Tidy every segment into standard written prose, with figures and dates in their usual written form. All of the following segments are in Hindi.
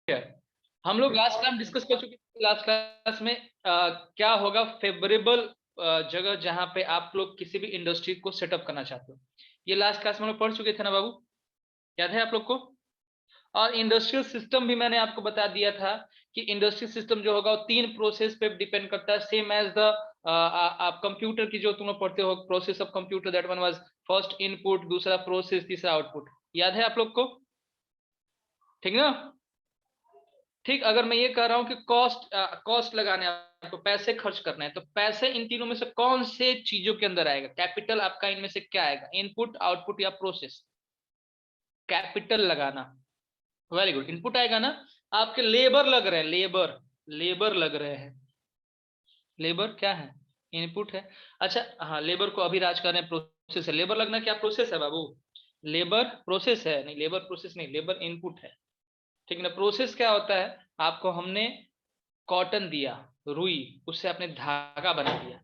है। हम लोग लास्ट टाइम डिस्कस कर चुके थे लास्ट क्लास में क्या होगा फेवरेबल जगह जहां पे आप लोग किसी भी इंडस्ट्री को सेटअप करना चाहते हो। ये लास्ट क्लास में हम लोग पढ़ चुके थे ना बाबू, याद है आप लोग को? और इंडस्ट्रियल सिस्टम भी मैंने आपको बता दिया था कि इंडस्ट्रियल सिस्टम जो होगा वो 3 प्रोसेस पे डिपेंड करता है, सेम एज द आप कंप्यूटर की जो तुम लोग पढ़ते हो process of computer, that one was first input, दूसरा प्रोसेस, तीसरा आउटपुट। याद है आप लोग को? ठीक ना? ठीक, अगर मैं ये कह रहा हूं कि कॉस्ट लगाने आपको पैसे खर्च करना है, तो पैसे इन तीनों में से कौन से चीजों के अंदर आएगा? कैपिटल आपका इनमें से क्या आएगा? इनपुट, आउटपुट या प्रोसेस? कैपिटल लगाना, वेरी गुड, इनपुट आएगा ना। आपके लेबर लग रहे हैं, लेबर लग रहे हैं। लेबर क्या है? इनपुट है। अच्छा हाँ, लेबर को अभी राज कर रहे हैं, प्रोसेस है। लेबर लगना क्या प्रोसेस है बाबू? लेबर प्रोसेस है? नहीं, लेबर प्रोसेस नहीं, लेबर इनपुट है। ठीक ना? प्रोसेस क्या होता है? आपको हमने कॉटन दिया, रुई, उससे आपने धागा बना दिया।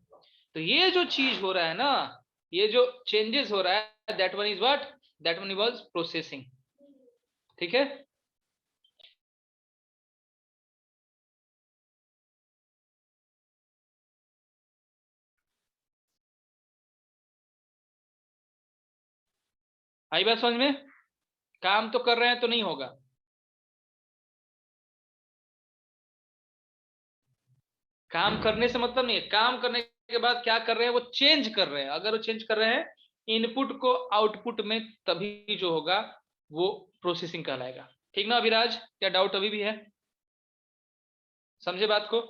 तो ये जो चीज हो रहा है ना, ये जो चेंजेस हो रहा है, that one is what? That one was processing. ठीक है? आई बात समझ में? काम तो कर रहे हैं तो नहीं होगा। काम करने से मतलब नहीं है, काम करने के बाद क्या कर रहे हैं? वो चेंज कर रहे हैं। अगर वो चेंज कर रहे हैं इनपुट को आउटपुट में, तभी जो होगा वो प्रोसेसिंग कहलाएगा। ठीक ना अभिराज? क्या डाउट अभी भी है? समझे बात को?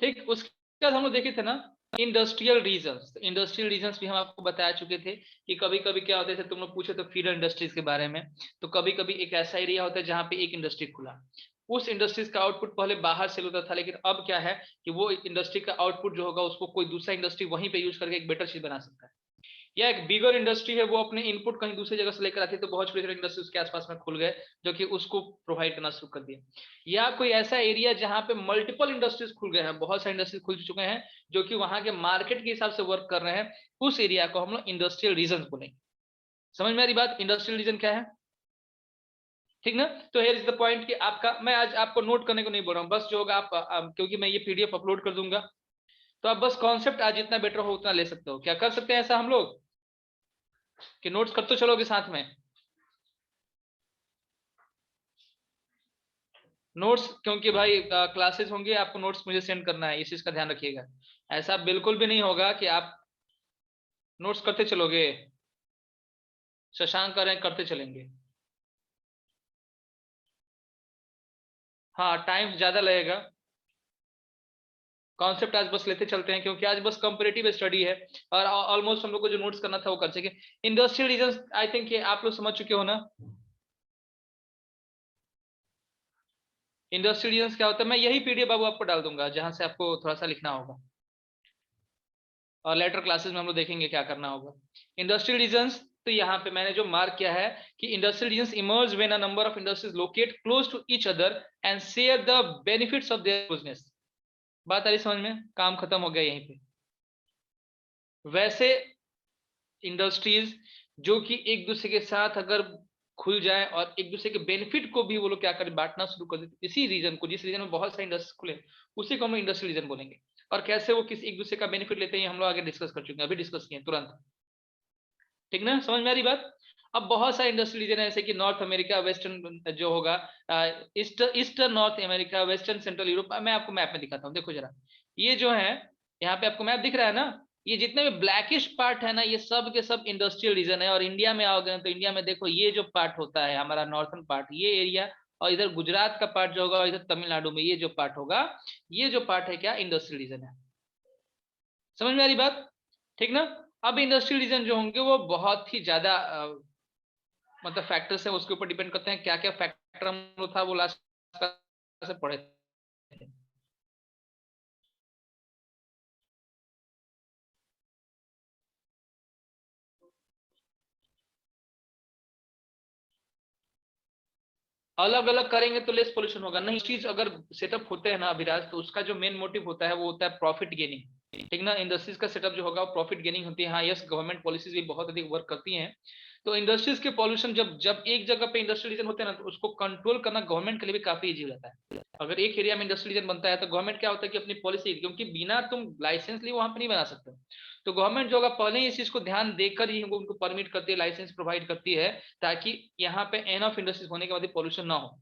ठीक, उसके बाद हम लोग देखे थे ना इंडस्ट्रियल रीजंस। इंडस्ट्रियल रीजंस भी हम आपको बता चुके थे कि कभी कभी क्या होते थे, तुम लोग पूछे तो फीडर इंडस्ट्रीज के बारे में। तो कभी कभी एक ऐसा एरिया होता है जहाँ पे एक इंडस्ट्री खुला, उस इंडस्ट्रीज का आउटपुट पहले बाहर सेल होता था, लेकिन अब क्या है कि वो इंडस्ट्री का आउटपुट जो होगा उसको कोई दूसरा इंडस्ट्री वहीं पे यूज करके एक बेटर चीज बना सकता है। या एक बिगर इंडस्ट्री है, वो अपने इनपुट कहीं दूसरी जगह से लेकर आती है, तो बहुत छोटे छोटे इंडस्ट्री उसके आसपास में खुल गए जो कि उसको प्रोवाइड करना शुरू कर दिया। या कोई ऐसा एरिया जहां पे मल्टीपल इंडस्ट्रीज खुल गए हैं, बहुत सारे इंडस्ट्रीज खुल चुके हैं जो कि वहां के मार्केट के हिसाब से वर्क कर रहे हैं, उस एरिया को हम लोग इंडस्ट्रियल रीजन बोलेंगे। समझ में आ रही बात? इंडस्ट्रियल रीजन क्या है? ठीक ना? तो हियर इज द पॉइंट कि आपका, मैं आज आपको नोट करने को नहीं बोल रहा हूँ, बस जो होगा क्योंकि मैं ये पीडीएफ अपलोड कर दूंगा, तो आप बस कॉन्सेप्ट आज जितना बेटर हो उतना ले सकते हो। क्या कर सकते हैं ऐसा हम लोग कि नोट्स करते चलोगे साथ में? नोट्स, क्योंकि भाई क्लासेस होंगे, आपको नोट्स मुझे सेंड करना है, इस चीज का ध्यान रखिएगा। ऐसा बिल्कुल भी नहीं होगा कि आप नोट्स करते चलोगे। शशांक कह रहे हैं करते चलेंगे। हाँ, टाइम ज्यादा लगेगा। कॉन्सेप्ट आज बस लेते चलते हैं, क्योंकि आज बस कंपेरेटिव स्टडी है और ऑलमोस्ट हम लोग को जो नोट्स करना था वो कर सके। इंडस्ट्रियल रीजंस आई थिंक ये आप लोग समझ चुके हो ना। इंडस्ट्रियल रीजंस क्या होता है, मैं यही पीडीएफ बाबू आपको डाल दूंगा जहां से आपको थोड़ा सा लिखना होगा, और लेटर क्लासेस में हम लोग देखेंगे क्या करना होगा। इंडस्ट्रियल रीजंस, तो यहाँ पे मैंने जो मार्क किया है कि industrial regions emerge when a number of industries locate close to each other and share the benefits of their business. बात आ रही समझ में? काम खत्म हो गया यहीं पे। वैसे इंडस्ट्रीज जो कि एक दूसरे के साथ अगर खुल जाए और एक दूसरे के बेनिफिट को भी वो लोग क्या करें, बांटना शुरू कर देते, इसी रीजन को, जिस रीजन में बहुत सारे इंडस्ट्री खुले, उसी को हम इंडस्ट्रियल रीजन बोलेंगे। और कैसे वो किसी एक दूसरे का बेनिफिट लेते हैं हम लोग आगे डिस्कस कर चुके हैं, अभी डिस्कस किए तुरंत। ठीक ना? समझ में आ रही बात? अब बहुत सारे इंडस्ट्रियल रीजन है, जैसे कि नॉर्थ अमेरिका, वेस्टर्न जो होगा, eastern north America, western central Europe. मैं आपको मैप में दिखाता हूँ, देखो जरा। ये जो है, यहाँ पे आपको मैप दिख रहा है ना, ये जितने भी ब्लैकिश पार्ट है ना, ये सब के सब इंडस्ट्रियल रीजन है। और इंडिया में आओगे तो इंडिया में देखो, ये जो पार्ट होता है हमारा नॉर्थन पार्ट, ये एरिया, और इधर गुजरात का पार्ट जो होगा, और इधर तमिलनाडु में ये जो पार्ट होगा, ये जो पार्ट है क्या, इंडस्ट्रियल रीजन है। समझ में आ रही बात? ठीक ना? अब इंडस्ट्रियल रीजन जो होंगे वो बहुत ही ज्यादा मतलब फैक्टर्स है, उसके ऊपर डिपेंड करते हैं। क्या क्या फैक्टर हम लोग था वो लास्ट से पढ़े थे। अलग अलग करेंगे तो लेस पोल्यूशन होगा नहीं। चीज अगर सेटअप होते हैं ना अभिराज, तो उसका जो मेन मोटिव होता है वो होता है प्रॉफिट गेनिंग। ठीक ना? इंडस्ट्रीज का सेटअप जो होगा वो प्रॉफिट गेनिंग होती है। हाँ यस, गवर्नमेंट पॉलिसीज भी बहुत अधिक वर्क करती हैं, तो इंडस्ट्रीज के पॉल्यूशन जब जब एक जगह पे इंडस्ट्रियल रीजन होते हैं ना, तो उसको कंट्रोल करना गवर्नमेंट के लिए भी काफी इजी रहता है। अगर एक एरिया में इंडस्ट्रियल रीजन बनता है तो गवर्नमेंट क्या होता है कि अपनी पॉलिसी, क्योंकि बिना तुम लाइसेंस लिए वहां पे नहीं बना सकते, तो गवर्नमेंट जो होगा पहले ही इस चीज को ध्यान देकर ही उनको परमिट करती है, लाइसेंस प्रोवाइड करती है, ताकि यहाँ पे एन ऑफ इंडस्ट्रीज होने के बाद पॉल्यूशन ना हो।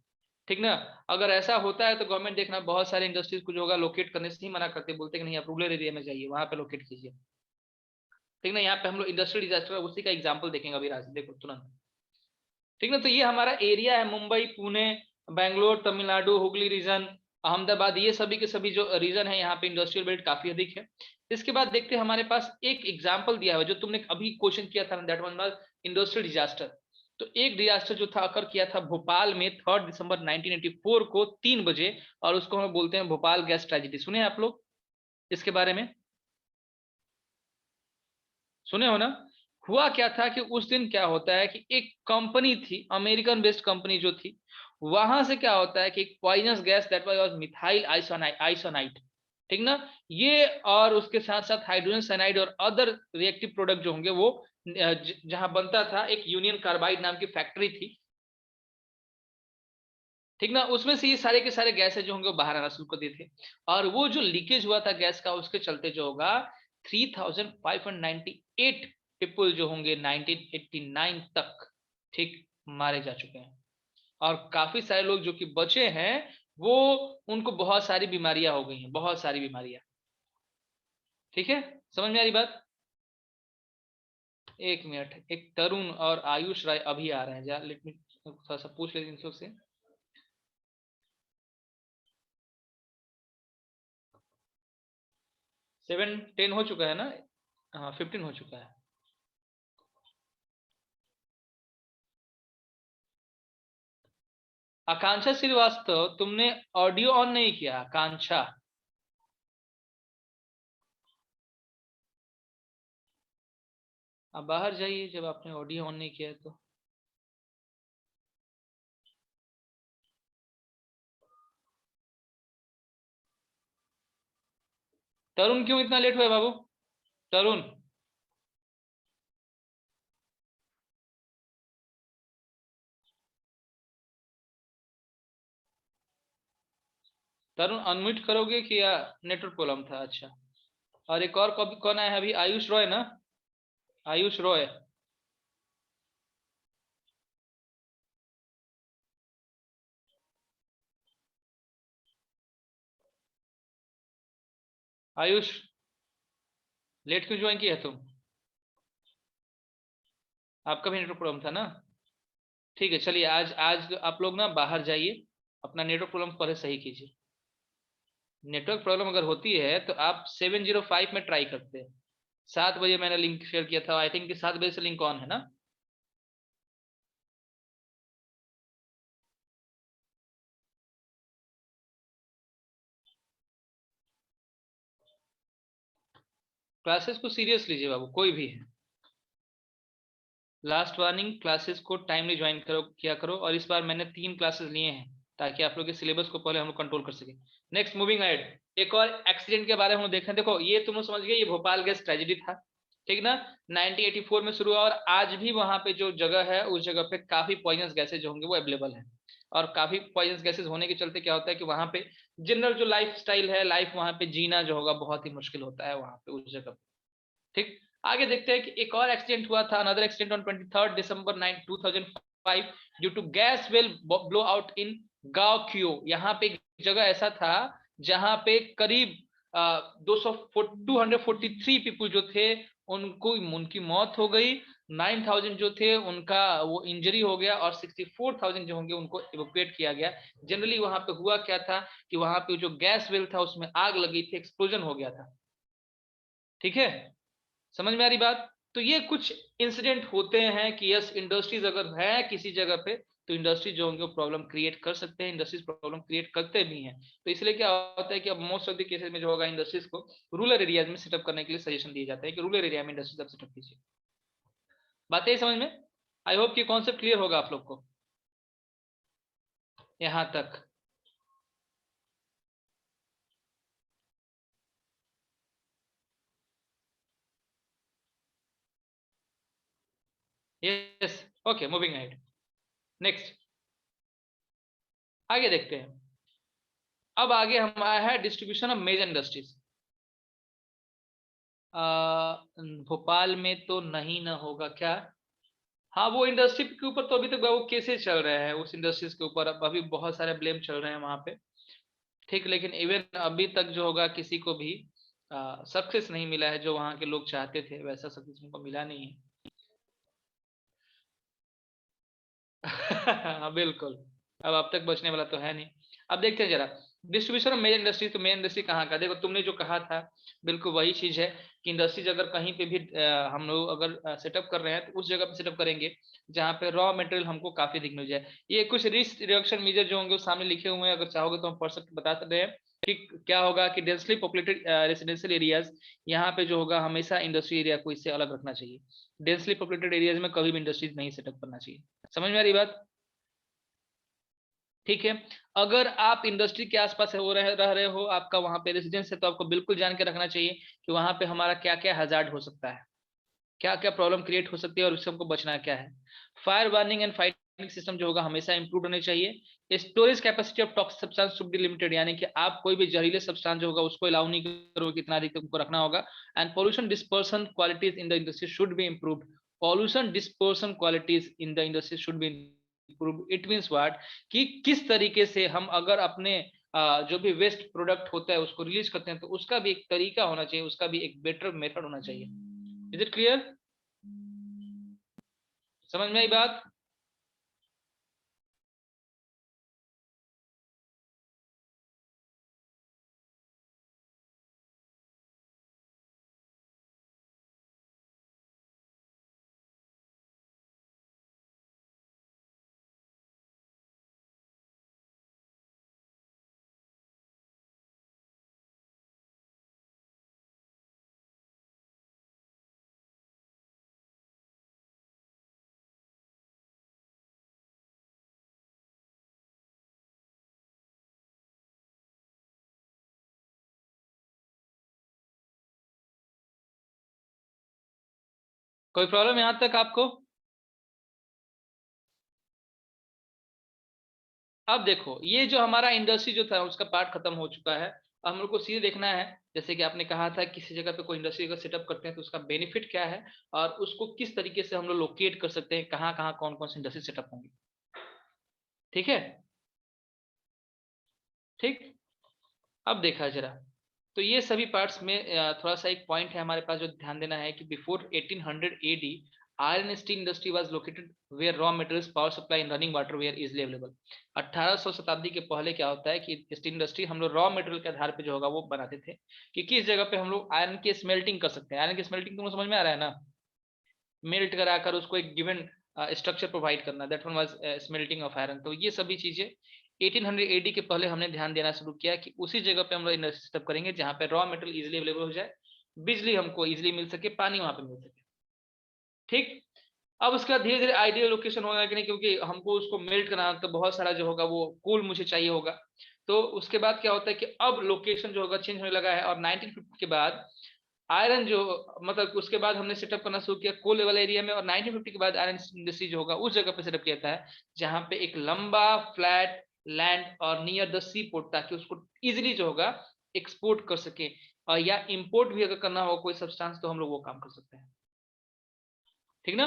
ठीक ना। अगर ऐसा होता है तो गवर्नमेंट देखना बहुत सारे इंडस्ट्रीज को जो होगा लोकेट करने से ही मना करते, बोलते कि नहीं आप रूरल एरिया में जाइए, वहां पे लोकेट कीजिए। ठीक ना। यहाँ पे हम लोग इंडस्ट्रियल डिजास्टर उसी का एग्जाम्पल देखेंगे अभी राज, देखो तुरंत। ठीक ना। तो ये हमारा एरिया है, मुंबई, पुणे, बैंगलोर, तमिलनाडु, हुगली रीजन, अहमदाबाद, ये सभी के सभी जो रीजन है यहाँ पे इंडस्ट्रियल बेल्ट काफी अधिक है। इसके बाद देखते हैं हमारे पास एक एग्जाम्पल दिया हुआ है जो तुमने अभी क्वेश्चन किया था, दैट वाज इंडस्ट्रियल डिजास्टर। तो एक डिजास्टर जो था अकर किया था भोपाल में 3 दिसंबर 1984 को 3 बजे, और उसको हम बोलते हैं भोपाल गैस ट्रेजेडी। सुने आप लोग इसके बारे में? सुने हो ना। हुआ क्या था कि उस दिन क्या होता है कि एक कंपनी थी, अमेरिकन बेस्ड कंपनी जो थी, वहां से क्या होता है कि एक poisonous gas that was methyl isocyanate. ठीक ना। ये और उसके साथ साथ हाइड्रोजन साइनाइड और अदर रिएक्टिव प्रोडक्ट जो होंगे वो जहां बनता था, एक यूनियन कार्बाइड नाम की फैक्ट्री थी। ठीक ना। उसमें से ये सारे के सारे गैस जो होंगे वो बाहर आना शुरू कर दिए थे, और वो जो लीकेज हुआ था गैस का, उसके चलते जो होगा 3598 पीपल जो होंगे 1989 तक, ठीक, मारे जा चुके हैं। और काफी सारे लोग जो कि बचे हैं वो, उनको बहुत सारी बीमारियां हो गई हैं, बहुत सारी बीमारियां। ठीक है, समझ में आ रही बात? एक मिनट, एक तरुण और आयुष राय अभी आ रहे हैं, जा लेट मी थोड़ा सा पूछ लेते हैं इन लोग से। 7-10 हो चुका है ना? हाँ 15 हो चुका है। आकांक्षा श्रीवास्तव, तुमने ऑडियो ऑन नहीं किया आकांक्षा? आप बाहर जाइए जब आपने ऑडियो ऑन नहीं किया है तो। तरुण क्यों इतना लेट हुआ है बाबू? तरुण, तरुण अनम्यूट करोगे कि या नेटवर्क प्रॉब्लम था? अच्छा। और एक और कौन आया है अभी? आयुष रॉय ना? आयुष रॉय। आयुष, लेट क्यों ज्वाइन किया तुम? आपका भी नेटवर्क प्रॉब्लम था ना? ठीक है, चलिए आज आज आप लोग ना बाहर जाइए, अपना नेटवर्क प्रॉब्लम पहले सही कीजिए। नेटवर्क प्रॉब्लम अगर होती है तो आप 705 में ट्राई करते हैं। 7 बजे मैंने लिंक शेयर किया था, आई थिंक कि 7 बजे से लिंक ऑन है ना? क्लासेस को सीरियस लीजिए बाबू, कोई भी है। लास्ट वार्निंग, क्लासेस को टाइमली ज्वाइन करो, किया करो। और इस बार मैंने 3 क्लासेस लिए हैं ताकि आप लोग के सिलेबस को पहले हम लोग कंट्रोल कर सके। नेक्स्ट, मूविंग अहेड, एक और एक्सीडेंट के बारे में हम लोग देखें। देखो ये तुम लोग समझ गए, ये भोपाल गैस ट्रेजेडी था। ठीक ना। 1984 में शुरू हुआ, और आज भी वहां पे जो जगह है उस जगह पे काफी पॉइजनस गैसेज जो होंगे वो अवेलेबल है। और काफी पॉइजनस गैसेज होने के चलते क्या होता है कि वहां पे जनरल जो लाइफ स्टाइल है, लाइफ वहां पे जीना जो होगा बहुत ही मुश्किल होता है वहां पे उस जगह पे। ठीक। आगे देखते हैं कि एक और एक्सीडेंट हुआ था, another accident on 23 December 2005 due to gas well blow out in गांव क्यू। यहाँ पे एक जगह ऐसा था जहां पे करीब 243 पीपल जो थे उनको उनकी मौत हो गई। 9,000 जो थे उनका वो इंजरी हो गया, और 64,000 जो होंगे उनको इवोक्यूएट किया गया। जनरली वहां पे हुआ क्या था कि वहां पे जो गैस वेल था उसमें आग लगी थी, एक्सप्लोजन हो गया था। ठीक है, समझ में आ रही बात? तो ये कुछ इंसिडेंट होते हैं कि यस, इंडस्ट्रीज अगर है किसी जगह पे तो इंडस्ट्री जो होंगे वो प्रॉब्लम क्रिएट कर सकते हैं, इंडस्ट्रीज प्रॉब्लम क्रिएट करते भी हैं। तो इसलिए क्या होता है कि अब मोस्ट ऑफ द केसेस में जो होगा इंडस्ट्रीज को रूरल एरियाज में सेटअप करने के लिए सजेशन दिए जाते हैं कि रूरल एरिया में इंडस्ट्रीज आप सेटअप कीजिए। बातें ही समझ में? आई होप कि कॉन्सेप्ट क्लियर होगा आप लोग को यहाँ तक। Yes, okay, moving ahead. Next, आगे देखते हैं। अब आगे हम आया है distribution of major industries. Bhopal में तो नहीं ना होगा क्या? हाँ, वो इंडस्ट्री के ऊपर तो अभी तक वो केसेस चल रहे हैं, उस इंडस्ट्रीज के ऊपर अब अभी बहुत सारे ब्लेम चल रहे हैं वहां पे। ठीक, लेकिन इवन अभी तक जो होगा किसी को भी सक्सेस नहीं मिला है, जो वहां के लोग चाहते थे वैसा सक्सेस उनको मिला नहीं है। हाँ बिल्कुल, अब तक बचने वाला तो है नहीं। अब देखते हैं जरा डिस्ट्रीब्यूशन ऑफ मेजर इंडस्ट्री। तो मेन इंडस्ट्री कहाँ का, देखो तुमने जो कहा था बिल्कुल वही चीज है कि इंडस्ट्रीज अगर कहीं पे भी हम लोग अगर सेटअप कर रहे हैं तो उस जगह पे सेटअप करेंगे जहाँ पे रॉ मटेरियल हमको काफी दिख मिल जाए। ये कुछ रिस्क रिडक्शन मेजर जो होंगे वो सामने लिखे हुए हैं, अगर चाहोगे तो हम पढ़ सकते, बता सकते हैं कि क्या होगा कि डेंसली पॉपुलेटेड रेसिडेंशियल एरियाज, यहाँ पे जो होगा हमेशा इंडस्ट्री एरिया को इससे अलग रखना चाहिए। डेंसली पॉपुलेटेड एरियाज में कभी भी इंडस्ट्रीज नहीं सेटअप करना चाहिए। समझ में आ रही बात? ठीक है। अगर आप इंडस्ट्री के आसपास रह रहे हो, आपका वहां पे रेजिडेंस है, तो आपको बिल्कुल जान के रखना चाहिए कि वहां पे हमारा क्या क्या हैजार्ड हो सकता है, क्या क्या प्रॉब्लम क्रिएट हो सकती है और उससे हमको बचना क्या है। Fire warning and fighting system जो होगा हमेशा इंप्रूव होने चाहिए। Storage capacity of toxic substance should be limited, यानी कि आप कोई भी जहरीले सब्सटेंस जो होगा उसको अलाउ नहीं करोगे, कितना अधिक तुमको रखना होगा। And pollution dispersion qualities in the industry should be improved. Pollution dispersion qualities in the industry should be improved. It means what, कि किस तरीके से हम अगर अपने जो भी वेस्ट प्रोडक्ट होता है उसको रिलीज करते हैं, तो उसका भी एक तरीका होना चाहिए, उसका भी एक बेटर मेथड होना चाहिए। Is it clear? समझ में आई बात? कोई प्रॉब्लम यहां तक आपको? अब देखो, ये जो हमारा इंडस्ट्री जो था उसका पार्ट खत्म हो चुका है। अब हम लोग को सीधे देखना है, जैसे कि आपने कहा था किसी जगह पे कोई इंडस्ट्री का सेटअप करते हैं तो उसका बेनिफिट क्या है, और उसको किस तरीके से हम लोग लोकेट कर सकते हैं, कहाँ कहाँ कौन कौन सी इंडस्ट्री सेटअप होंगी। ठीक है। ठीक। अब देखा जरा, तो ये सभी पार्ट्स में थोड़ा सा एक पॉइंट है हमारे पास जो ध्यान देना है कि before 1800 AD iron steel industry was located where raw materials power supply and running water were easily available. 1800 शताब्दी के पहले क्या होता है कि स्टील इंडस्ट्री हम लोग रॉ मटेरियल के आधार पे जो होगा वो बनाते थे कि किस जगह पे हम लोग आयरन की स्मेल्टिंग कर सकते हैं। आयरन की स्मेल्टिंग तुमको समझ में आ रहा है ना? मेल्ट कराकर उसको एक गिवन स्ट्रक्चर प्रोवाइड करना, that one was smelting of iron. तो ये सभी चीजें 1800 एडी के पहले हमने ध्यान देना शुरू किया कि उसी जगह पे हम लोग इंडस्ट्री सेटअप करेंगे जहाँ पे रॉ मटेरियल इजिली अवेलेबल हो जाए, बिजली हमको इजिली मिल सके, पानी वहां पे मिल सके। ठीक। अब उसका धीरे धीरे आइडियल लोकेशन होगा कि नहीं, क्योंकि हमको उसको मेल्ट करना तो बहुत सारा जो होगा वो कूल मुझे चाहिए होगा। तो उसके बाद क्या होता है कि अब लोकेशन जो होगा चेंज होने लगा है, और 1950 के बाद आयरन जो, मतलब उसके बाद हमने सेटअप करना शुरू किया कोल लेवल एरिया में, और 1950 के बाद आयरन इंडस्ट्री जो होगा उस जगह पे सेटअप किया था जहाँ पे एक लंबा फ्लैट लैंड और नियर द सी पोर्ट, ताकि उसको इजिली जो होगा एक्सपोर्ट कर सके, और या इंपोर्ट भी अगर करना हो कोई सब्सटेंस तो हम लोग वो काम कर सकते हैं। ठीक ना?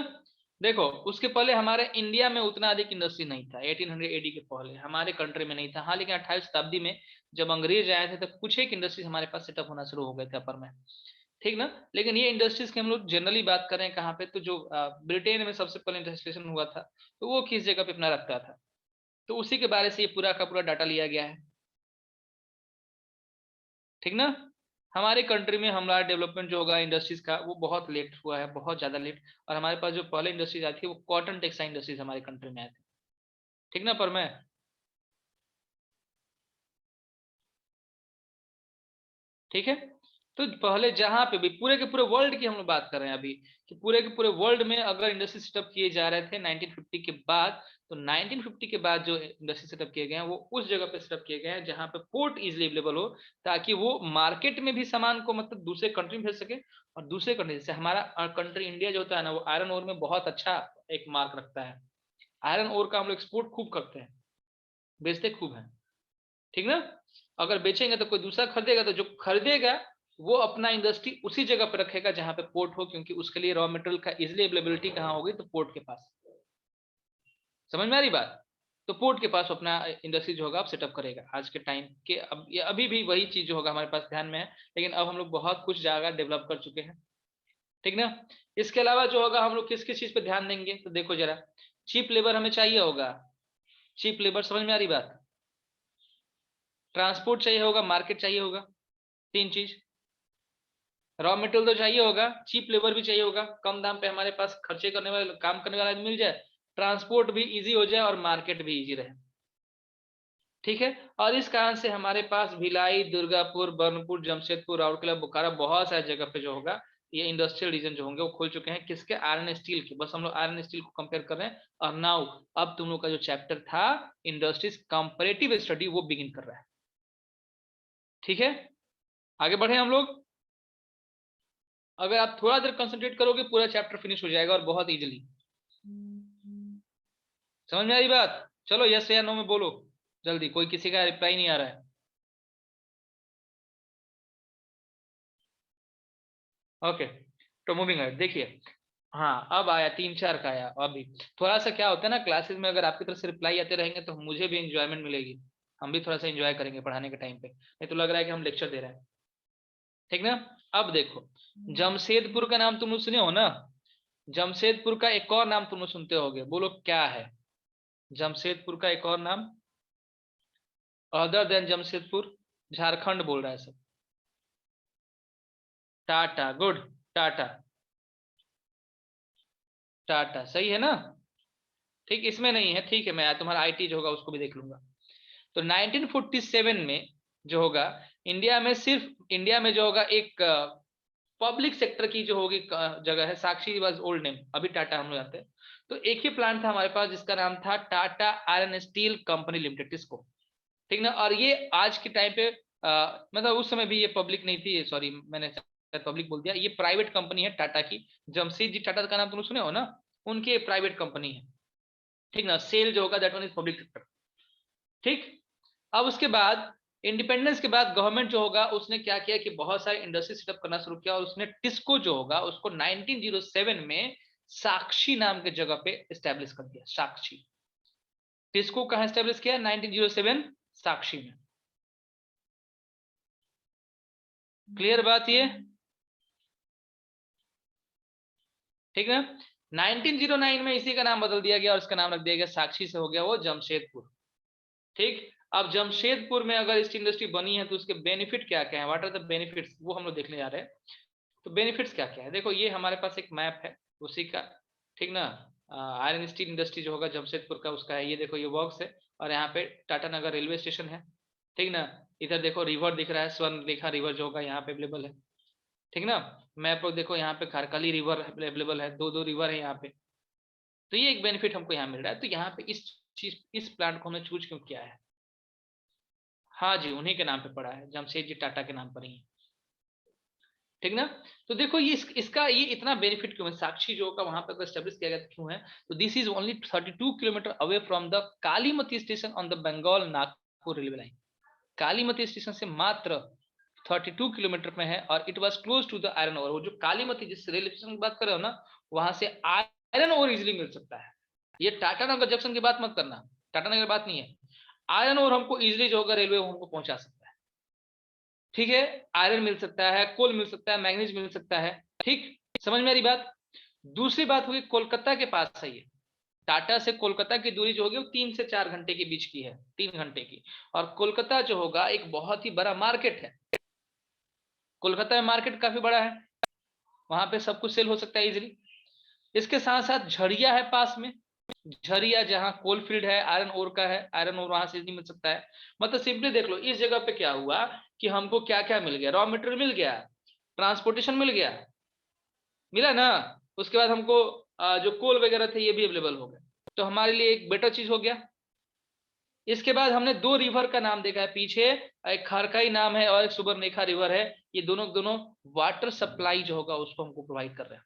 देखो, उसके पहले हमारे इंडिया में उतना अधिक इंडस्ट्री नहीं था, 1800 एडी के पहले हमारे कंट्री में नहीं था। हाँ, लेकिन 28वीं शताब्दी में जब अंग्रेज आए थे तब कुछ एक इंडस्ट्रीज हमारे पास सेटअप होना शुरू हो गए थे अपर में। ठीक ना? लेकिन ये इंडस्ट्रीज की हम लोग जनरली बात करें कहाँ पे, तो जो ब्रिटेन में सबसे पहले इंडस्ट्रियलाइजेशन हुआ था तो वो किस जगह पे अपना रखता था, तो उसी के बारे से ये पूरा का पूरा डाटा लिया गया है। ठीक ना? हमारे कंट्री में हमारा डेवलपमेंट जो होगा इंडस्ट्रीज का वो बहुत लेट हुआ है, बहुत ज्यादा लेट। और हमारे पास जो पहले इंडस्ट्रीज आई थी वो कॉटन टेक्सटाइल इंडस्ट्रीज हमारे कंट्री में आए थे। ठीक ना? पर मैं, ठीक है। तो पहले जहां पे भी पूरे के पूरे वर्ल्ड की हम लोग बात कर रहे हैं अभी, कि पूरे के पूरे वर्ल्ड में अगर इंडस्ट्री सेटअप किए जा रहे थे 1950 के बाद, तो 1950 के बाद जो इंडस्ट्री सेटअप किए गए हैं वो उस जगह पे सेटअप किए गए हैं जहां पे पोर्ट इजिली अवेलेबल हो, ताकि वो मार्केट में भी सामान को मतलब दूसरे कंट्री में भेज सके। और दूसरे कंट्री जैसे हमारा कंट्री इंडिया जो होता है ना, वो आयरन ओर में बहुत अच्छा एक मार्क रखता है। आयरन ओर का हम लोग एक्सपोर्ट खूब करते हैं, बेचते खूब है, ठीक ना। अगर बेचेंगे तो कोई दूसरा खरीदेगा, तो जो खरीदेगा वो अपना इंडस्ट्री उसी जगह पर रखेगा जहां पे पोर्ट हो, क्योंकि उसके लिए रॉ मटेरियल का इजिली अवेलेबिलिटी कहां होगी, तो पोर्ट के पास। समझ में आ रही बात। तो पोर्ट के पास अपना इंडस्ट्री जो होगा आप सेटअप करेगा। आज के टाइम के अब ये अभी भी वही चीज जो होगा हमारे पास ध्यान में है, लेकिन अब हम लोग बहुत कुछ जगह डेवलप कर चुके हैं, ठीक ना। इसके अलावा जो होगा हम लोग किस किस चीज पे ध्यान देंगे, तो देखो जरा, चीप लेबर हमें चाहिए होगा। चीप लेबर, समझ में आ रही बात। ट्रांसपोर्ट चाहिए होगा, मार्केट चाहिए होगा, तीन चीज। रॉ मटेरियल तो चाहिए होगा, चीप लेबर भी चाहिए होगा, कम दाम पे हमारे पास खर्चे करने वाले काम करने वाला मिल जाए, ट्रांसपोर्ट भी इजी हो जाए और मार्केट भी इजी रहे, ठीक है। और इस कारण से हमारे पास भिलाई, दुर्गापुर, बर्नपुर, जमशेदपुर, राउरकेला, बोकारो, बहुत सारी जगह पे जो होगा ये इंडस्ट्रियल रीजन जो होंगे वो खुल चुके हैं। किसके? आयरन स्टील के। बस हम लोग आयरन स्टील को कंपेयर कर रहे हैं। और नाउ अब तुम लोग का जो चैप्टर था इंडस्ट्रीज कंपैरेटिव स्टडी, वो बिगिन कर रहा है, ठीक है। आगे बढ़े हम लोग। अगर आप थोड़ा देर कंसंट्रेट करोगे पूरा चैप्टर फिनिश हो जाएगा और बहुत इजीली। समझ में आ रही बात। चलो यस या नो में बोलो जल्दी, कोई किसी का रिप्लाई नहीं आ रहा है। ओके, तो मूविंग है, देखिए। हाँ अब आया, तीन चार का आया। अभी थोड़ा सा क्या होता है ना, क्लासेस में अगर आपकी तरफ से रिप्लाई आते रहेंगे तो मुझे भी इंजॉयमेंट मिलेगी, हम भी थोड़ा सा इंजॉय करेंगे पढ़ाने के टाइम पे, नहीं तो लग रहा है कि हम लेक्चर दे रहे हैं, ठीक ना। अब देखो, जमशेदपुर का नाम तुम लोग सुने हो ना। जमशेदपुर का एक और नाम तुम लोग सुनते होगे, बोलो क्या है। जमशेदपुर का एक और नाम अदर देन जमशेदपुर, झारखंड बोल रहा है सब। टाटा, गुड। टाटा, टाटा सही है ना। ठीक, इसमें नहीं है, ठीक है, मैं तुम्हारा आईटी जो होगा उसको भी देख लूंगा। तो 1947 में जो होगा, इंडिया में सिर्फ इंडिया में जो होगा एक पब्लिक सेक्टर की जो होगी जगह है, साक्षी वाज ओल्ड नेम, अभी टाटा हम लोग जानते हैं। तो एक ही प्लांट था हमारे पास जिसका नाम था Tata iron steel company limited, TISCO, ठीक ना। और ये आज के टाइम पे मतलब उस समय भी ये पब्लिक नहीं थी, सॉरी मैंने पब्लिक बोल दिया, ये प्राइवेट कंपनी है टाटा की। जमशेद जी टाटा का नाम तुम सुने हो ना, उनके प्राइवेट कंपनी है, ठीक ना। सेल जो होगा that one is public sector, ठीक। अब उसके बाद इंडिपेंडेंस के बाद गवर्नमेंट जो होगा उसने क्या किया कि बहुत सारे इंडस्ट्री सेटअप करना शुरू किया, और उसने टिस्को जो होगा उसको 1907 में साक्षी नाम के जगह पे स्टैब्लिश कर दिया। साक्षी, टिस्को कहां स्टैब्लिश किया? 1907 साक्षी में। क्लियर बात ये, ठीक है। 1909 में इसी का नाम बदल दिया गया और इसका नाम रख दिया गया साक्षी, से हो गया वो जमशेदपुर, ठीक। अब जमशेदपुर में अगर स्टील इंडस्ट्री बनी है तो उसके बेनिफिट क्या क्या है, व्हाट आर द बेनिफिट्स, वो हम लोग देखने जा रहे हैं। तो बेनिफिट्स क्या क्या है, देखो ये हमारे पास एक मैप है उसी का, ठीक ना। आयरन स्टील इंडस्ट्री जो होगा जमशेदपुर का उसका है, ये देखो ये वर्क्स है, और यहाँ पे टाटा नगर रेलवे स्टेशन है, ठीक ना। इधर देखो रिवर दिख रहा है, स्वर्णरेखा रिवर जो होगा यहाँ पे अवेलेबल है, ठीक ना। मैप पर देखो यहाँ पे खारकली रिवर अवेलेबल है, दो दो रिवर है यहाँ पे। तो ये एक बेनिफिट हमको यहाँ मिल रहा है। तो यहाँ पे इस चीज, इस प्लांट को हमने चूज क्यों किया है? हाँ जी, उन्हीं के नाम पे पड़ा है, जमशेद जी टाटा के नाम पर ही है, ठीक ना। तो देखो ये इसका ये इतना बेनिफिट क्यों है, साक्षी जो का वहां पर एस्टेब्लिश किया गया क्यों है? तो this is only 32 kilometre away from the Kalimati station on the Bengal Nagpur railway line. Kalimati station से मात्र 32 किलोमीटर में है, और it was close to the iron ore. वो जो कालीमती जिस रेलवे स्टेशन की बात कर रहे हो ना, वहां से आयरन ओर इजिली मिल सकता है। ये टाटा नगर जंक्शन की बात मत करना, टाटा नगर बात नहीं है, आयरन ओर हमको इजिली जो होगा रेलवे हमको पहुंचा सकता है, ठीक है। आयरन मिल सकता है, कोल मिल सकता है, मैग्नीज मिल सकता है, ठीक। समझ में आ रही बात। दूसरी बात होगी कोलकाता के पास है ये। टाटा से कोलकाता की दूरी जो होगी वो 3 से 4 घंटे के बीच की है, 3 घंटे की। और कोलकाता जो होगा एक बहुत ही बड़ा मार्केट है, कोलकाता में मार्केट काफी बड़ा है, वहां पे सब कुछ सेल हो सकता है इजीली। इसके साथ साथ झरिया है पास में, झरिया जहां कोल फील्ड है, आयरन ओर का है, आयरन ओर वहां से नहीं मिल सकता है। मतलब सिंपली देख लो इस जगह पे क्या हुआ कि हमको क्या क्या मिल गया, रॉ मटेरियल मिल गया, ट्रांसपोर्टेशन मिल गया, मिला ना। उसके बाद हमको जो कोल वगैरह थे ये भी अवेलेबल हो गए, तो हमारे लिए एक बेटर चीज हो गया। इसके बाद हमने दो रिवर का नाम देखा है पीछे, एक खारकाई नाम है और एक सुबर्णरेखा रिवर है। ये दोनों दोनों वाटर सप्लाई जो होगा उसको हमको प्रोवाइड कर रहे हैं।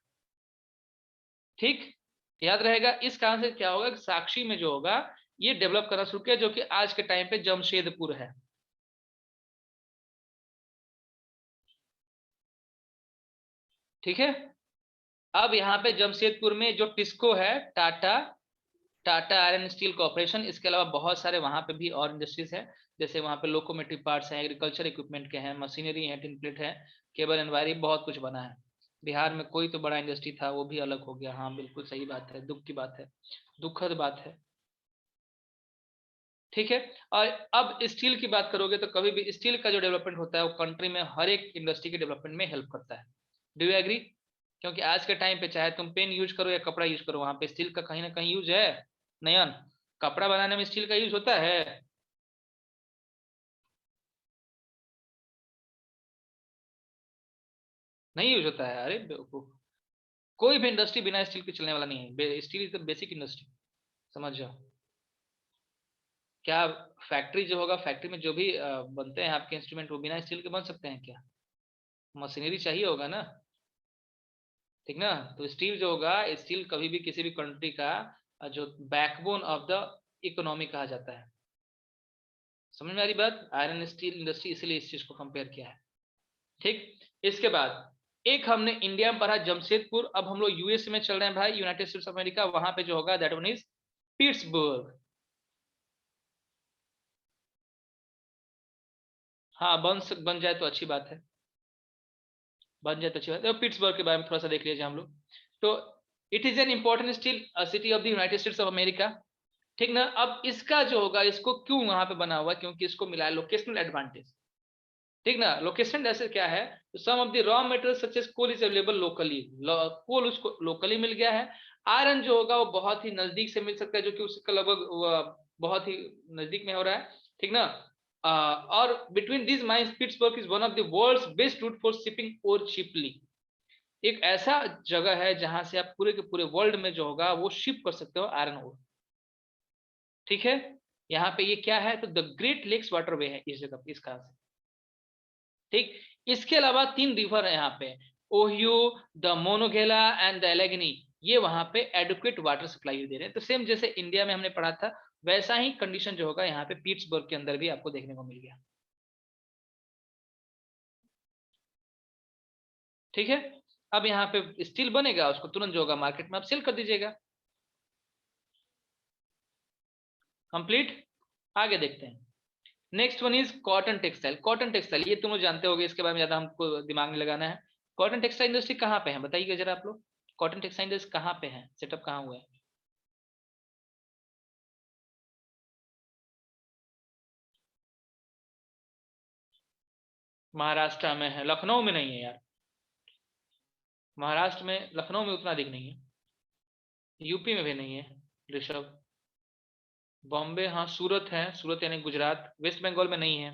ठीक, याद रहेगा। इस कारण से क्या होगा कि साक्षी में जो होगा ये डेवलप करना शुरू किया, जो कि आज के टाइम पे जमशेदपुर है। ठीक है, अब यहाँ पे जमशेदपुर में जो टिस्को है, Tata Tata iron steel corporation, इसके अलावा बहुत सारे वहां पे भी और इंडस्ट्रीज है। जैसे वहां पे लोकोमोटिव पार्ट्स हैं, एग्रीकल्चर इक्विपमेंट के हैं, मशीनरी है, टिन प्लेट है, केबल एंड वायरिंग, बहुत कुछ बना है। बिहार में कोई तो बड़ा इंडस्ट्री था वो भी अलग हो गया। हाँ बिल्कुल सही बात है, दुख की बात है, दुखद बात है। ठीक है, और अब स्टील की बात करोगे तो कभी भी स्टील का जो डेवलपमेंट होता है वो कंट्री में हर एक इंडस्ट्री के डेवलपमेंट में हेल्प करता है। Do you agree? क्योंकि आज के टाइम पे चाहे तुम पेन यूज करो या कपड़ा यूज करो, वहां पे स्टील का कहीं ना कहीं यूज है। नयन, कपड़ा बनाने में स्टील का यूज होता है? नहीं यूज होता है, अरे बेवकूफ। कोई भी इंडस्ट्री बिना स्टील के चलने वाला नहीं है। Steel is the basic industry, समझ जाओ। क्या फैक्ट्री जो होगा, फैक्ट्री में जो भी बनते हैं आपके इंस्ट्रूमेंट, वो बिना स्टील के बन सकते हैं क्या? मशीनरी चाहिए होगा ना। ठीक ना, तो स्टील जो होगा, स्टील कभी भी किसी भी कंट्री का जो बैकबोन ऑफ द इकोनॉमी कहा जाता है। समझ में आ रही बात? आयरन स्टील इंडस्ट्री, इसीलिए इस चीज को कंपेयर किया है। ठीक, इसके बाद एक हमने इंडिया में पढ़ा जमशेदपुर, अब हम लोग यूएस में चल रहे हैं भाई, यूनाइटेड स्टेट्स ऑफ अमेरिका। वहां पे जो होगा दैट वन इज पिट्सबर्ग। हाँ बन जाए तो अच्छी बात है, बन जाए तो अच्छी बात है। पिट्सबर्ग के बारे में थोड़ा सा देख लीजिए हम लोग। तो it is an important steel city of the United states of America. ठीक ना, अब इसका जो होगा, इसको क्यों वहां पे बना हुआ, क्योंकि इसको मिला है लोकेशनल एडवांटेज। ठीक ना, लोकेशन ऐसे क्या है, some of the raw material such as coal is available locally, coal उसको लोकली मिल गया है। आयरन जो होगा वो बहुत ही नजदीक से मिल सकता है, जो कि उसका लगभग बहुत ही नजदीक में हो रहा है। ठीक ना, और between this mines Pittsburgh is one of the world's best route for shipping और चिपली। एक ऐसा जगह है जहां से आप पूरे के पूरे वर्ल्ड में जो होगा वो शिप कर सकते हो आयरन ओर। ठीक है, यहाँ पे ये क्या है, तो द ग्रेट लेक्स वाटरवे है इस जगह, इस कारण से। ठीक, इसके अलावा तीन रिवर है यहाँ पे, ओहियो, द मोनोगेला एंड द एलेगनी। ये वहां पे एडुकेट वाटर सप्लाई दे रहे हैं। तो सेम जैसे इंडिया में हमने पढ़ा था, वैसा ही कंडीशन जो होगा यहाँ पे पीट्सबर्ग के अंदर भी आपको देखने को मिल गया। ठीक है, अब यहाँ पे स्टील बनेगा, उसको तुरंत जो होगा मार्केट में आप सेल कर दीजिएगा। कंप्लीट, आगे देखते हैं। Next one is cotton textile. Cotton textile ये तुम लोग जानते होगे, इसके बारे में ज्यादा हमको दिमाग नहीं लगाना है। कॉटन टेक्सटाइल इंडस्ट्री कहाँ पे है बताइए जरा आप लोग। कॉटन टेक्सटाइल इंडस्ट्री कहाँ पे है, सेटअप कहाँ हुआ है? महाराष्ट्र में है, लखनऊ में नहीं है यार। महाराष्ट्र में, लखनऊ में उतना अधिक नहीं है। यूपी में भी नहीं है ऋषभ। बॉम्बे, हाँ सूरत है, सूरत यानी गुजरात, वेस्ट बंगाल में नहीं है।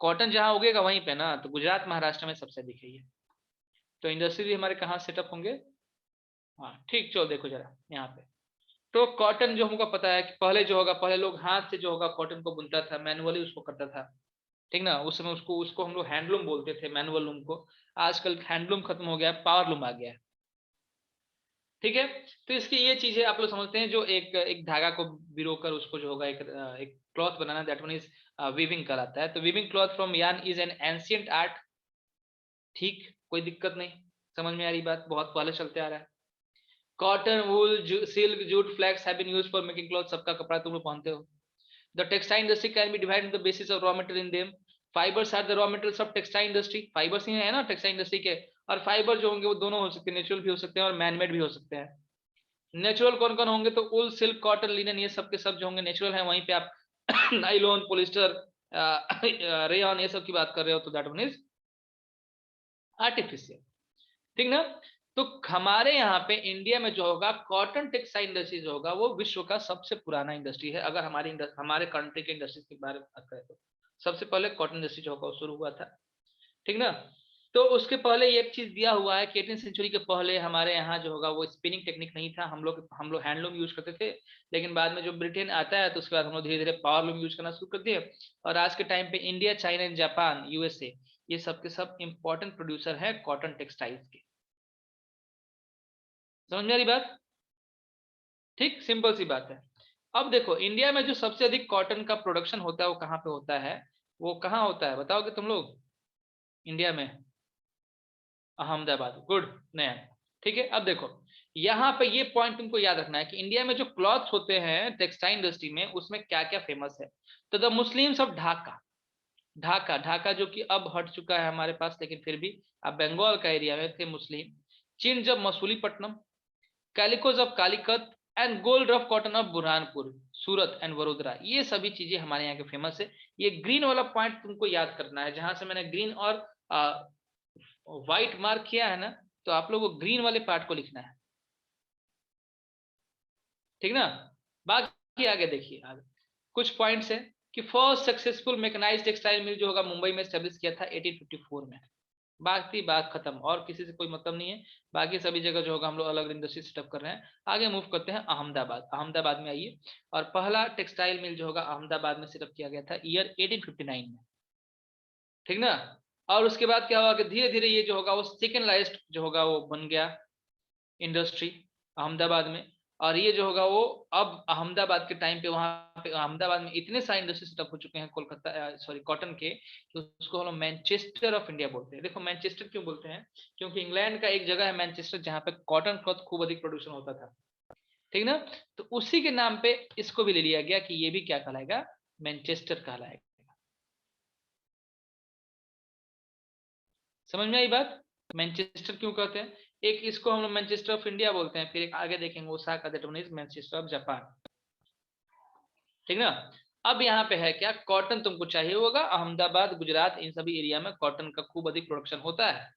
कॉटन जहाँ उगेगा वहीं पे ना, तो गुजरात महाराष्ट्र में सबसे अधिक है ये। तो इंडस्ट्री भी हमारे कहाँ सेटअप होंगे? हाँ ठीक, चलो देखो जरा यहाँ पे। तो कॉटन जो हमको पता है कि पहले जो होगा, पहले लोग हाथ से जो होगा कॉटन को बुनता था, मैनुअली उसको करता था। ठीक ना, उस समय उसको उसको हम लोग हैंडलूम बोलते थे, मैनुअल लूम को। आजकल हैंडलूम खत्म हो गया है, पावर लूम आ गया है। ठीक है, तो इसकी ये चीजें आप लोग समझते हैं, जो एक एक धागा को भिगोकर उसको जो होगा एक cloth banana, that one is weaving कहलाता है। तो weaving cloth from yarn is an ancient art. ठीक, कोई दिक्कत नहीं, समझ में आ रही बात, बहुत पहले चलते आ रहा है। Cotton, wool, silk, jute, flax have been used for making cloth. सबका कपड़ा तुम लोग पहनते हो। The textile industry can be divided on the basis of raw material in them. Fibers are the raw materials of textile industry. Fibers ही है ना टेक्सटाइल इंडस्ट्री के। और फाइबर जो होंगे वो दोनों हो सकते हैं, नेचुरल भी हो सकते हैं और मैनमेड भी हो सकते हैं। नेचुरल कौन कौन होंगे, तो उल, सिल्क, कॉटन, लिनन, ये सब के सब जो होंगे नेचुरल है। वहीं पे आप नाइलॉन, पॉलिस्टर, रेयन, ये सब की बात कर रहे हो, तो दैट वन इज आर्टिफिशियल। ठीक ना, तो हमारे यहाँ पे इंडिया में जो होगा कॉटन टेक्सटाइल इंडस्ट्री जो होगा वो विश्व का सबसे पुराना इंडस्ट्री है। अगर हमारे कंट्री के इंडस्ट्रीज के बारे में बात करें तो सबसे पहले कॉटन इंडस्ट्री जो होगा वो शुरू हुआ था। ठीक ना, तो उसके पहले ये एक चीज दिया हुआ है कि 18वीं सेंचुरी के पहले हमारे यहाँ जो होगा वो स्पिनिंग टेक्निक नहीं था, हम लोग हैंडलूम यूज करते थे। लेकिन बाद में जो ब्रिटेन आता है तो उसके बाद हम लोग धीरे धीरे पावरलूम यूज करना शुरू कर दिए। और आज के टाइम पे India, China and Japan, USA, ये सब के सब इंपॉर्टेंट प्रोड्यूसर है कॉटन टेक्सटाइल्स के। समझ में आ रही बात? ठीक, सिंपल सी बात है। अब देखो इंडिया में जो सबसे अधिक कॉटन का प्रोडक्शन होता है वो कहाँ पे होता है, वो कहाँ होता है बताओगे तुम लोग? इंडिया में अहमदाबाद, गुड, नया। ठीक है, अब देखो यहाँ पे ये पॉइंट तुमको याद रखना है कि इंडिया में जो क्लॉथ्स होते हैं टेक्सटाइल इंडस्ट्री में, उसमें क्या क्या फेमस है। तो the Muslims of Dhaka, Dhaka Dhaka जो कि अब हट चुका है हमारे पास, लेकिन फिर भी अब बंगाल का एरिया में थे Muslim. Chintz of Masulipatnam, calicoes of Calicut and gold of cotton of Burhanpur, Surat and Vadodara, ये सभी चीजें हमारे यहाँ के फेमस है। ये ग्रीन वाला पॉइंट तुमको याद करना है, जहां से मैंने ग्रीन और व्हाइट मार्क किया है ना, तो आप लोग को ग्रीन वाले पार्ट को लिखना है, ठीक ना। बाकी आगे देखिए, आगे कुछ पॉइंट्स है कि first successful mechanised textile mill जो होगा मुंबई में एस्टेब्लिश किया था 1854 में। बाकी बात खत्म, और किसी से कोई मतलब नहीं है। बाकी सभी जगह जो होगा हम लोग अलग इंडस्ट्री सेटअप कर रहे हैं। आगे मूव करते हैं अहमदाबाद, अहमदाबाद में आइए। और पहला टेक्सटाइल मिल जो होगा अहमदाबाद में सेटअप किया गया था ईयर 1859 में, ठीक ना। और उसके बाद क्या होगा कि धीरे धीरे ये जो होगा वो सेकेंड लार्जेस्ट जो होगा वो बन गया इंडस्ट्री अहमदाबाद में। और ये जो होगा वो अब अहमदाबाद के टाइम पे वहां पे अहमदाबाद में इतने सारे इंडस्ट्री सेटअप हो चुके हैं कोलकाता, सॉरी कॉटन के, कि उसको हम लोग मैनचेस्टर ऑफ इंडिया बोलते हैं। देखो मैनचेस्टर क्यों बोलते हैं, क्योंकि इंग्लैंड का एक जगह है मैनचेस्टर जहाँ पे कॉटन क्लॉथ खूब अधिक प्रोड्यूशन होता था, ठीक ना। तो उसी के नाम पे इसको भी ले लिया गया कि ये भी क्या कहलाएगा, मैनचेस्टर कहलाएगा। समझ में आई बात? मैनचेस्टर क्यों कहते हैं, एक इसको हम लोग मैनचेस्टर ऑफ इंडिया बोलते हैं, फिर एक आगे देखेंगे Osaka that one is Manchester of Japan, ठीक ना। अब यहाँ पे है क्या, कॉटन तुमको चाहिए होगा, अहमदाबाद, गुजरात, इन सभी एरिया में कॉटन का खूब अधिक प्रोडक्शन होता है।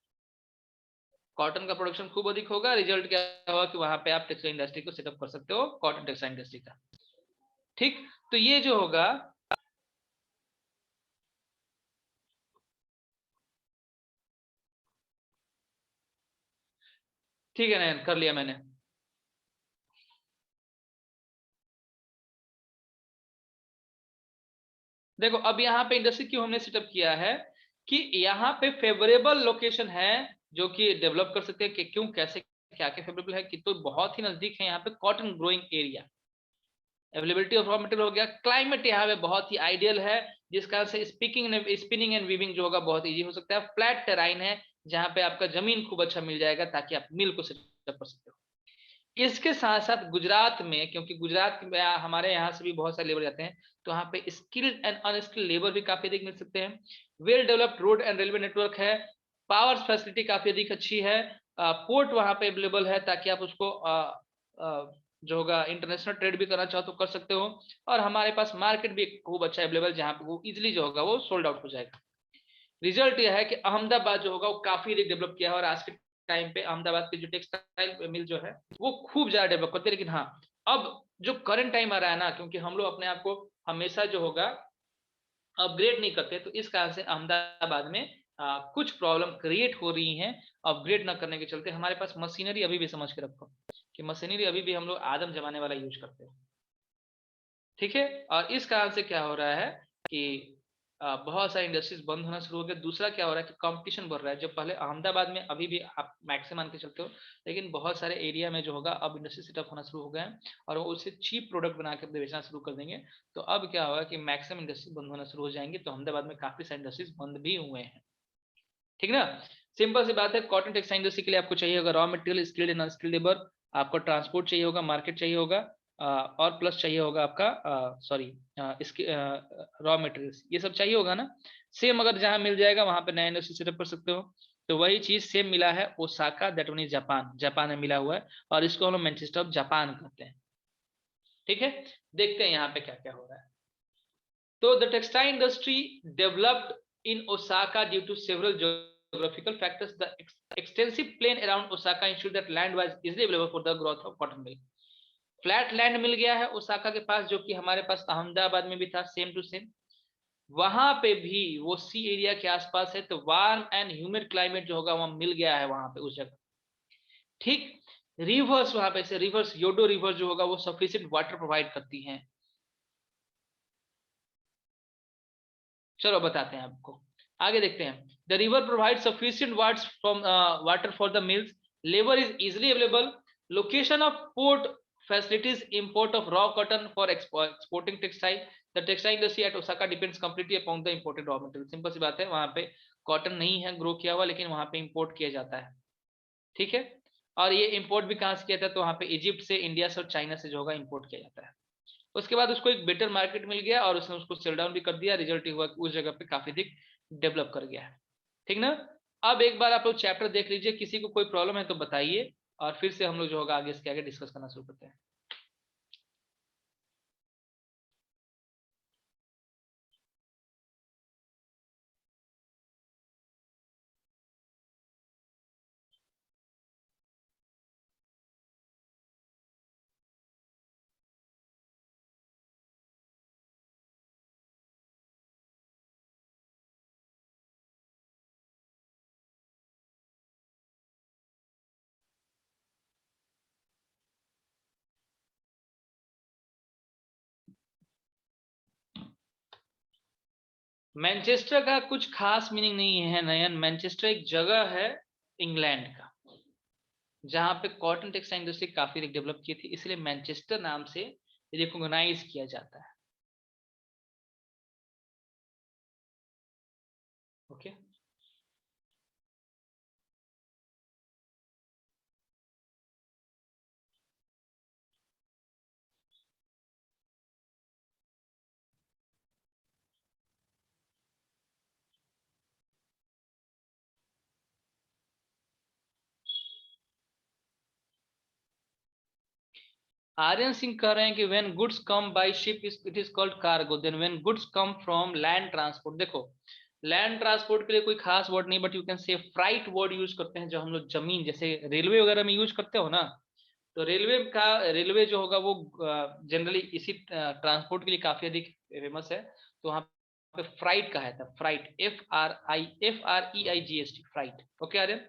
कॉटन का प्रोडक्शन खूब अधिक होगा, रिजल्ट क्या होगा कि वहां पे आप टेक्सटाइल इंडस्ट्री को सेटअप कर सकते हो, कॉटन टेक्सटाइल इंडस्ट्री का। ठीक, तो ये जो होगा, ठीक है नयन, कर लिया मैंने। देखो अब यहाँ पे इंडस्ट्री क्यों हमने सेटअप किया है कि यहाँ पे फेवरेबल लोकेशन है जो कि डेवलप कर सकते हैं कि क्यों, कैसे, क्या क्या फेवरेबल है कि, तो बहुत ही नजदीक है यहाँ पे cotton growing area. Availability of raw material हो गया, क्लाइमेट यहाँ पे बहुत ही आइडियल है, जिस कारण से स्पिनिंग एंड वीविंग जो होगा बहुत इजी हो सकता है। फ्लैट टेराइन है जहाँ पे आपका जमीन खूब अच्छा मिल जाएगा ताकि आप मिल को सेटअप कर सकते हो। इसके साथ साथ गुजरात में, क्योंकि गुजरात में हमारे यहाँ से भी बहुत सारे लेबर जाते हैं, तो वहाँ पे स्किल्ड एंड अनस्किल्ड लेबर भी काफी अधिक मिल सकते हैं। Well developed road and railway network है, पावर फैसिलिटी काफी अधिक अच्छी है, पोर्ट वहाँ पे अवेलेबल है ताकि आप उसको जो होगा इंटरनेशनल ट्रेड भी करना चाहो तो कर सकते हो। और हमारे पास मार्केट भी खूब अच्छा अवेलेबल जहाँ पे वो इजिली जो होगा वो सोल्ड आउट हो जाएगा। रिजल्ट यह है कि अहमदाबाद जो होगा वो काफी डेवलप किया है, और आज के टाइम पे अहमदाबाद की जो टेक्सटाइल मिल जो है वो खूब ज्यादा डेवलप करते हैं। लेकिन हाँ, अब जो करंट टाइम आ रहा है ना, क्योंकि हम लोग अपने आप को हमेशा जो होगा अपग्रेड नहीं करते, तो इस कारण से अहमदाबाद में कुछ प्रॉब्लम क्रिएट हो रही हैं। अपग्रेड ना करने के चलते हमारे पास मशीनरी अभी भी, समझ के रखो कि मशीनरी अभी भी हम लोग आदम जमाने वाला यूज करते हैं, ठीक है। और इस कारण से क्या हो रहा है कि बहुत सारी इंडस्ट्रीज बंद होना शुरू हो गया। दूसरा क्या हो रहा है कि कंपटीशन बढ़ रहा है, जो पहले अहमदाबाद में अभी भी आप मैक्सिमम मान के चलते हो, लेकिन बहुत सारे एरिया में जो होगा अब इंडस्ट्री सेटअप होना शुरू हो गए हैं और वो उससे चीप प्रोडक्ट बना के बेचना शुरू कर देंगे। तो अब क्या होगा कि मैक्सिमम इंडस्ट्रीज बंद होना शुरू हो जाएंगे, तो अहमदाबाद में काफी सारी इंडस्ट्रीज बंद भी हुए हैं, ठीक ना। सिंपल सी बात है, कॉटन टेक्सटाइल इंडस्ट्री के लिए आपको चाहिए होगा raw material, skilled and unskilled labour, आपको ट्रांसपोर्ट चाहिए होगा, मार्केट चाहिए होगा, और प्लस चाहिए होगा आपका सॉरी इसके रॉ मटेरियल्स, ये सब चाहिए होगा ना। सेम अगर जहां मिल जाएगा वहां पे नया इंडस्ट्री सेटअप कर सकते हो। तो वही चीज सेम मिला है Osaka, that one is Japan, Japan में मिला हुआ है, और इसको हम लोग मैनचेस्टर ऑफ जापान कहते हैं, ठीक है। देखते हैं यहाँ पे क्या क्या हो रहा है। तो the textile industry developed in Osaka due to several geographical factors. The extensive plain around Osaka ensured that land was easily available for the growth of cotton mill. Flat land मिल गया है ओसाका के पास, जो कि हमारे पास अहमदाबाद में भी था, सेम टू सेम। वहां पे भी वो सी एरिया के आसपास है, तो वार्म एंड ह्यूमिड क्लाइमेट जो होगा वहां मिल गया है वहां पे उस जगह। ठीक। रिवर्स, वहां पे से रिवर्स योडो रिवर जो होगा वो सफिशिएंट वाटर प्रोवाइड करती हैं। चलो बताते हैं आपको, आगे देखते हैं। The river provide sufficient water from water for the mills, labour is easily available, location of port facilities, import of raw cotton for exporting textile, the textile industry at Osaka depends completely upon the imported raw material. Simple सी बात है, वहां पे कॉटन नहीं है ग्रो किया हुआ, लेकिन वहां पे इंपोर्ट किया जाता है। ठीक है। और ये इंपोर्ट भी कहाँ से किया था, तो वहां पे इजिप्ट से, इंडिया से और चाइना से जो होगा इंपोर्ट किया जाता है। उसके बाद उसको एक बेटर मार्केट मिल गया और उसने उसको सेल डाउन भी कर दिया, रिजल्ट ये हुआ कि उस जगह पे काफी अधिक डेवलप कर गया है। ठीक ना। अब एक बार आप लोग चैप्टर देख लीजिए, किसी को कोई प्रॉब्लम है तो बताइए, और फिर से हम लोग जो होगा आगे इसके आगे डिस्कस करना शुरू करते हैं। मैनचेस्टर का कुछ खास मीनिंग नहीं है नयन। मैनचेस्टर एक जगह है इंग्लैंड का, जहां पे कॉटन टेक्सटाइल इंडस्ट्री काफी डेवलप की थी, इसलिए मैनचेस्टर नाम से रिकॉग्नाइज किया जाता है। ओके। आर्यन सिंह कह रहे हैं कि when goods come by ship it is called cargo, then when goods come from land transport. देखो, लैंड ट्रांसपोर्ट के लिए कोई खास वर्ड नहीं, but you can say freight word use करते हैं, जो हम लोग जमीन जैसे रेलवे वगैरह में यूज करते हो ना, तो रेलवे जो होगा वो जनरली इसी ट्रांसपोर्ट के लिए काफी अधिक फेमस है। तो वहां पे फ्राइट कहा था, freight, FREIGHT, freight. Okay Aryan.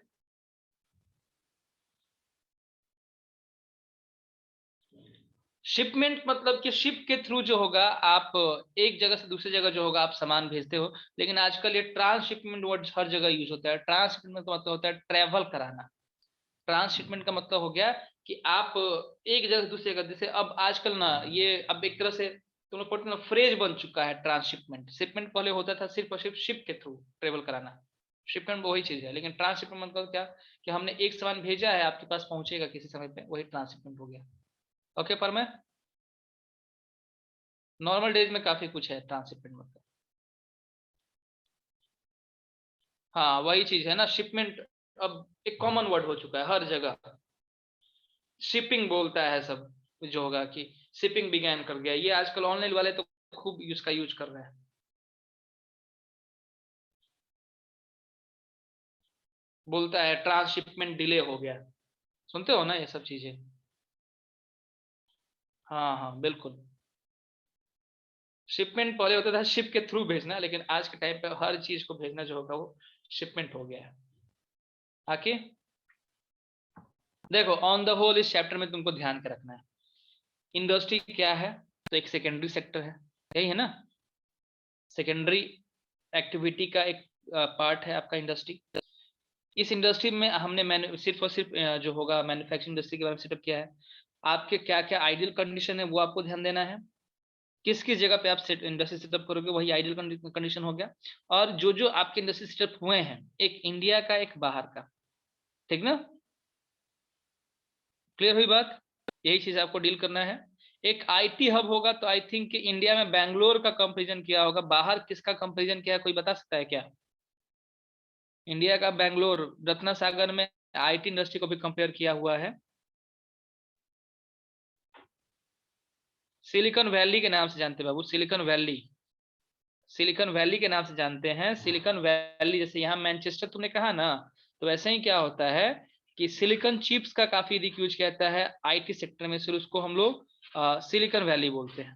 Shipment मतलब कि शिप के थ्रू जो होगा आप एक जगह से दूसरी जगह जो होगा आप सामान भेजते हो, लेकिन आजकल ये ट्रांसशिपमेंट वर्ड हर जगह यूज होता है। ट्रांसशिपमेंट का मतलब होता है ट्रेवल कराना। ट्रांसशिपमेंट का मतलब हो गया कि आप एक जगह से दूसरी जगह, जैसे अब आजकल ना ये अब एक तरह से तुम लोग पढ़ते ना फ्रेज बन चुका है ट्रांसशिपमेंट। शिपमेंट पहले होता था सिर्फ और सिर्फ शिप के थ्रू ट्रेवल कराना, शिपमेंट वही चीज है, लेकिन ट्रांसशिपमेंट मतलब क्या, कि हमने एक सामान भेजा है, आपके पास पहुंचेगा किसी समय पे, वही ट्रांसशिपमेंट हो गया। ओके, पर मैं नॉर्मल डेज में काफी कुछ है ट्रांसशिपमेंट मतलब। हाँ वही चीज है ना, शिपमेंट अब एक कॉमन वर्ड हो चुका है हर जगह। शिपिंग बोलता है सब जो होगा, कि शिपिंग बिगैन कर गया, ये आजकल ऑनलाइन वाले तो खूब इसका यूज कर रहे हैं। बोलता है ट्रांसशिपमेंट डिले हो गया, सुनते हो ना ये सब चीजें। हाँ हाँ बिल्कुल। शिपमेंट पहले होता था शिप के थ्रू भेजना, लेकिन आज के टाइम पे हर चीज को भेजना जो होगा वो शिपमेंट हो गया है। आके देखो, ऑन द होल इस चैप्टर में तुमको ध्यान के रखना है, इंडस्ट्री क्या है, तो एक सेकेंडरी सेक्टर है, यही है ना। सेकेंडरी एक्टिविटी का एक पार्ट है आपका इंडस्ट्री। इस इंडस्ट्री में हमने सिर्फ और सिर्फ जो होगा मैन्युफैक्चरिंग इंडस्ट्री के बारे में सेटअप किया है। आपके क्या क्या आइडियल कंडीशन है वो आपको ध्यान देना है, किस किस जगह पे आप इंडस्ट्री सेटअप करोगे वही आइडियल कंडीशन हो गया। और जो जो आपके इंडस्ट्री सेटअप हुए हैं, एक इंडिया का एक बाहर का, ठीक ना। क्लियर हुई बात, यही चीज आपको डील करना है। एक आईटी हब होगा, तो आई थिंक कि इंडिया में बैंगलोर का कंपेरिजन किया होगा, बाहर किसका कंपेरिजन किया है कोई बता सकता है क्या। इंडिया का बैंगलोर, रत्ना सागर में आईटी इंडस्ट्री को भी कंपेयर किया हुआ है। सिलिकॉन वैली के नाम से जानते हैं बाबू, सिलिकॉन वैली, सिलिकॉन वैली के नाम से जानते हैं। सिलिकॉन वैली जैसे यहाँ मैनचेस्टर तुमने कहा ना, तो वैसे ही क्या होता है कि सिलिकॉन चिप्स का काफी अधिक यूज किया जाता है आईटी सेक्टर में, इसलिए उसको हम लोग सिलिकॉन वैली बोलते हैं।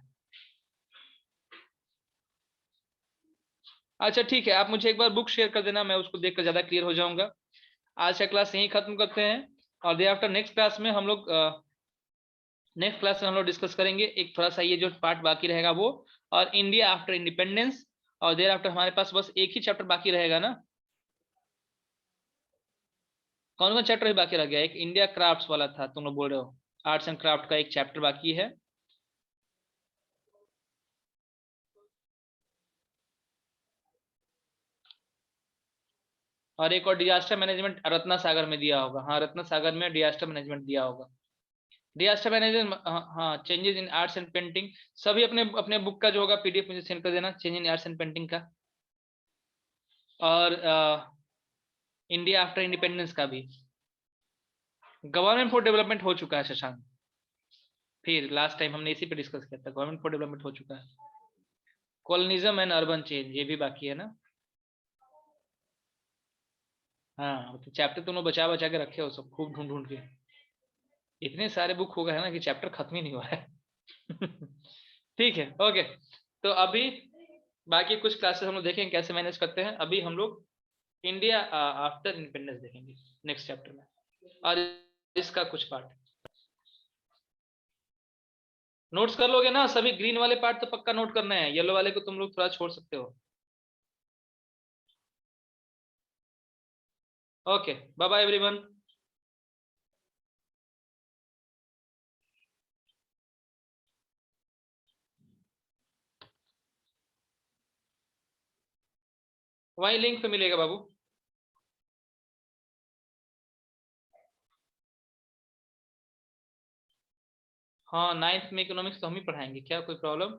अच्छा ठीक है, आप मुझे एक बार बुक शेयर कर देना, मैं उसको देखकर ज्यादा क्लियर हो जाऊंगा। आज का क्लास यहीं खत्म करते हैं, और डे आफ्टर नेक्स्ट क्लास में हम लोग डिस्कस करेंगे एक थोड़ा सा ये जो पार्ट बाकी रहेगा वो, और इंडिया आफ्टर इंडिपेंडेंस। और देर आफ्टर हमारे पास बस एक ही चैप्टर बाकी रहेगा ना? कौन कौन चैप्टर ही बाकी रह गया? एक इंडिया क्राफ्ट्स वाला था, तुम लोग बोल रहे हो, आर्ट्स एंड क्राफ्ट का एक चैप्टर बाकी है। और एक और डिजास्टर मैनेजमेंट रत्ना सागर में दिया होगा, हाँ रत्ना सागर में डिजास्टर मैनेजमेंट दिया होगा। डिजास्टर मैनेजमेंट, हाँ हाँ, changes in arts and painting. सभी अपने अपने बुक का जो होगा पीडीएफ मुझे सेंड कर देना, change in arts and painting का। और इंडिया आफ्टर इंडिपेंडेंस का भी। गवर्नमेंट फॉर डेवलपमेंट हो चुका है शशांक, फिर लास्ट टाइम हमने इसी पे डिस्कस किया था, गवर्नमेंट फॉर डेवलपमेंट हो चुका है। कॉलोनिज्म एंड अर्बन चेंज ये भी बाकी है ना? हाँ तो चैप्टर तुम लोग बचा बचा के रखे हो सब, खूब ढूंढ ढूंढ के। इतने सारे बुक हो गए हैं ना कि चैप्टर खत्म ही नहीं हुआ है। ठीक है, ओके। तो अभी बाकी कुछ क्लासेस हम लोग देखेंगे कैसे मैनेज करते हैं। अभी हम लोग इंडिया आफ्टर इंडिपेंडेंस देखेंगे नेक्स्ट चैप्टर में, और इसका कुछ पार्ट। नोट्स कर लोगे ना सभी? ग्रीन वाले पार्ट तो पक्का नोट करना है, येलो वाले को तुम लोग थोड़ा छोड़ सकते हो। Okay, bye bye everyone. वही लिंक पे मिलेगा बाबू। हाँ 9th में इकोनॉमिक्स तो हम ही पढ़ाएंगे, क्या कोई प्रॉब्लम?